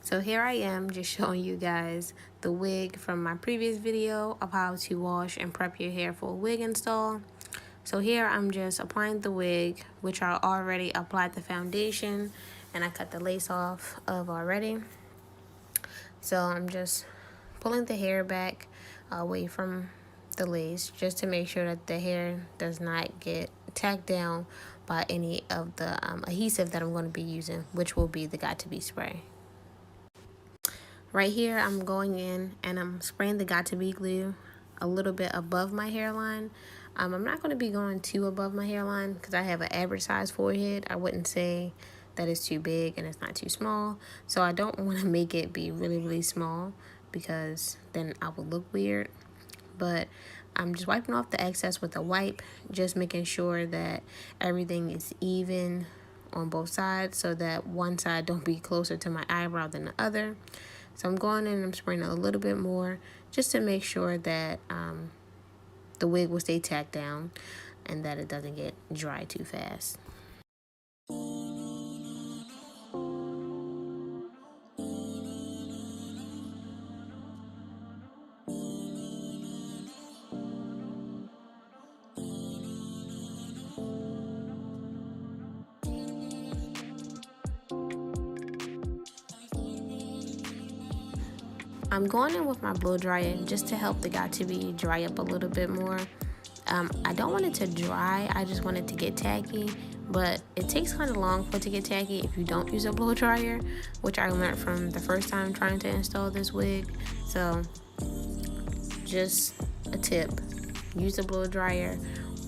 So here I am just showing you guys the wig from my previous video of how to wash and prep your hair for a wig install. So here I'm just applying the wig, which I already applied the foundation and I cut the lace off of already. So I'm just pulling the hair back away from the lace just to make sure that the hair does not get tacked down by any of the adhesive that I'm going to be using, which will be the Got2b spray. Right here, I'm going in and I'm spraying the Got2b glue a little bit above my hairline. I'm not going to be going too above my hairline because I have an average size forehead. I wouldn't say that it's too big and it's not too small. So I don't want to make it be really, really small because then I would look weird. But I'm just wiping off the excess with a wipe, just making sure that everything is even on both sides so that one side don't be closer to my eyebrow than the other. So I'm going in and I'm spraying a little bit more just to make sure that the wig will stay tacked down and that it doesn't get dry too fast. I'm going in with my blow dryer just to help the Got2b dry up a little bit more. I don't want it to dry, I just want it to get tacky, but it takes kind of long for it to get tacky if you don't use a blow dryer, which I learned from the first time trying to install this wig. So just a tip, use a blow dryer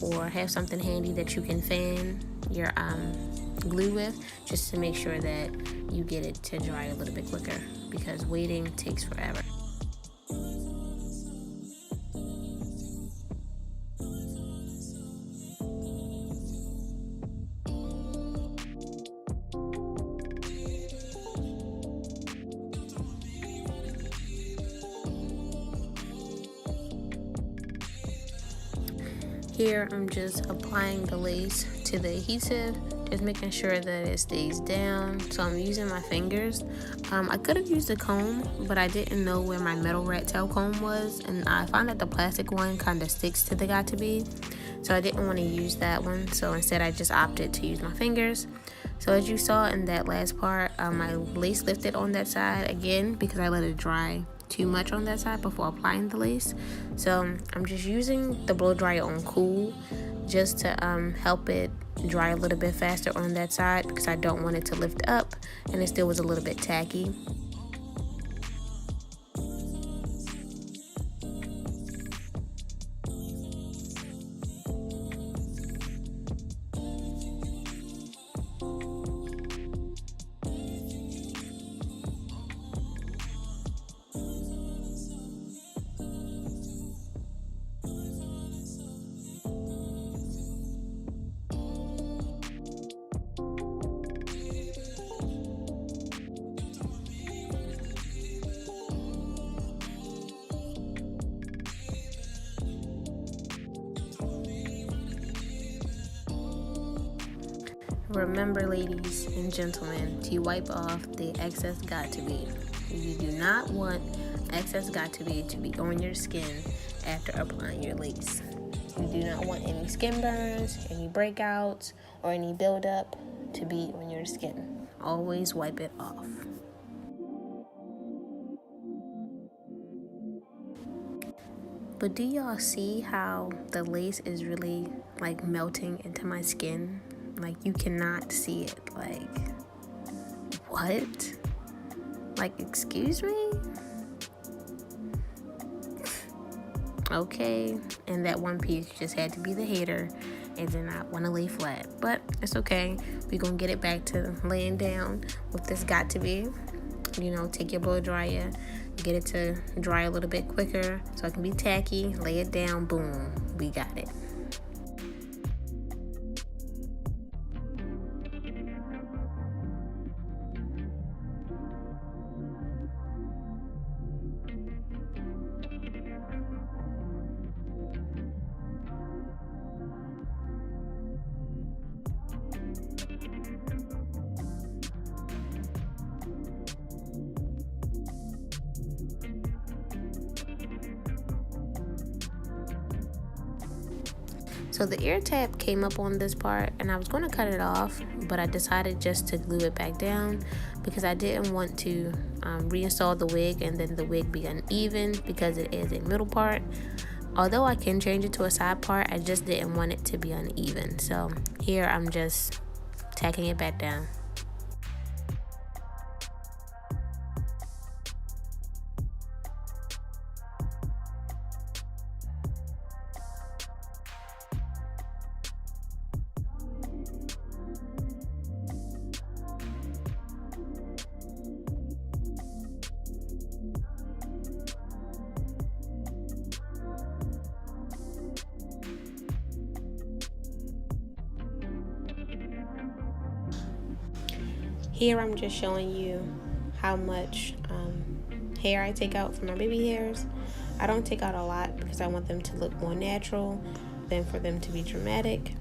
or have something handy that you can fan your glue with, just to make sure that you get it to dry a little bit quicker, because waiting takes forever. Here I'm just applying the lace to the adhesive, just making sure that it stays down. So I'm using my fingers. I could have used a comb, but I didn't know where my metal rat tail comb was, and I found that the plastic one kind of sticks to the Got2b, so I didn't want to use that one. So instead I just opted to use my fingers. So as you saw in that last part, my lace lifted on that side again because I let it dry too much on that side before applying the lace. So I'm just using the blow dryer on cool just to help it dry a little bit faster on that side, because I don't want it to lift up and it still was a little bit tacky. Remember, ladies and gentlemen, to wipe off the excess Got2b. You do not want excess Got2b to be on your skin after applying your lace. You do not want any skin burns, any breakouts, or any buildup to be on your skin. Always wipe it off. But do y'all see how the lace is really like melting into my skin? Like, you cannot see it. Like, what? Like, excuse me? Okay, and that one piece just had to be the hater and did not want to lay flat, but it's okay. We're gonna get it back to laying down with this Got2b. You know, take your blow dryer, get it to dry a little bit quicker so it can be tacky, lay it down, boom, we got it. So the ear tab came up on this part and I was going to cut it off, but I decided just to glue it back down because I didn't want to reinstall the wig and then the wig be uneven because it is a middle part. Although I can change it to a side part, I just didn't want it to be uneven. So here I'm just tacking it back down. Here I'm just showing you how much hair I take out for my baby hairs. I don't take out a lot because I want them to look more natural than for them to be dramatic.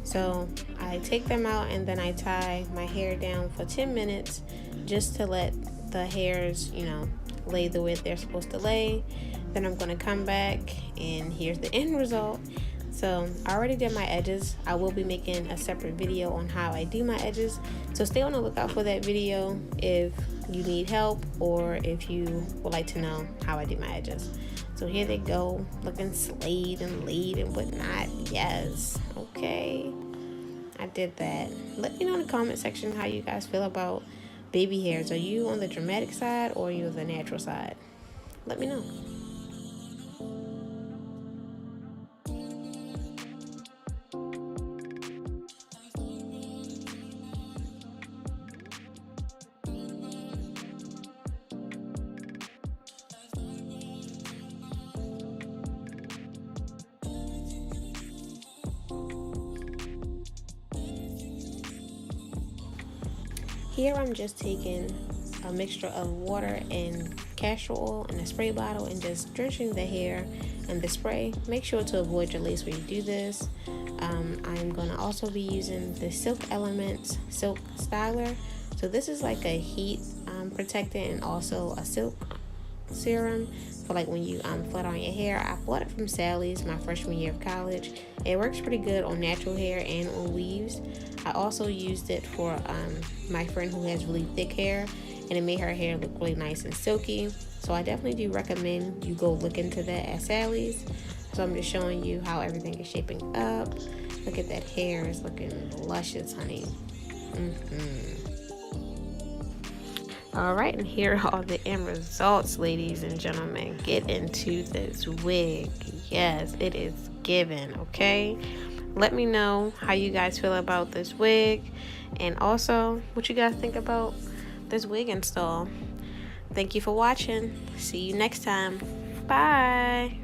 So I take them out and then I tie my hair down for 10 minutes just to let the hairs, lay the way they're supposed to lay. Then I'm going to come back and here's the end result. So I already did my edges. I will be making a separate video on how I do my edges. So stay on the lookout for that video if you need help or if you would like to know how I do my edges. So here they go, looking slayed and laid and whatnot. Yes, okay. I did that. Let me know in the comment section how you guys feel about baby hairs. Are you on the dramatic side or are you on the natural side? Let me know. Here I'm just taking a mixture of water and castor oil in a spray bottle and just drenching the hair in the spray. Make sure to avoid your lace when you do this. I'm going to also be using the Silk Elements Silk Styler. So this is like a heat protectant and also a silk serum for like when you flat on your hair. I bought it from Sally's my freshman year of college. It works pretty good on natural hair and on weaves. I also used it for my friend who has really thick hair and it made her hair look really nice and silky. So I definitely do recommend you go look into that at Sally's. So I'm just showing you how everything is shaping up. Look at that hair, it's looking luscious, honey. All right, and here are the end results, ladies and gentlemen. Get into this wig. Yes, it is given, okay? Let me know how you guys feel about this wig and also what you guys think about this wig install. Thank you for watching. See you next time. Bye.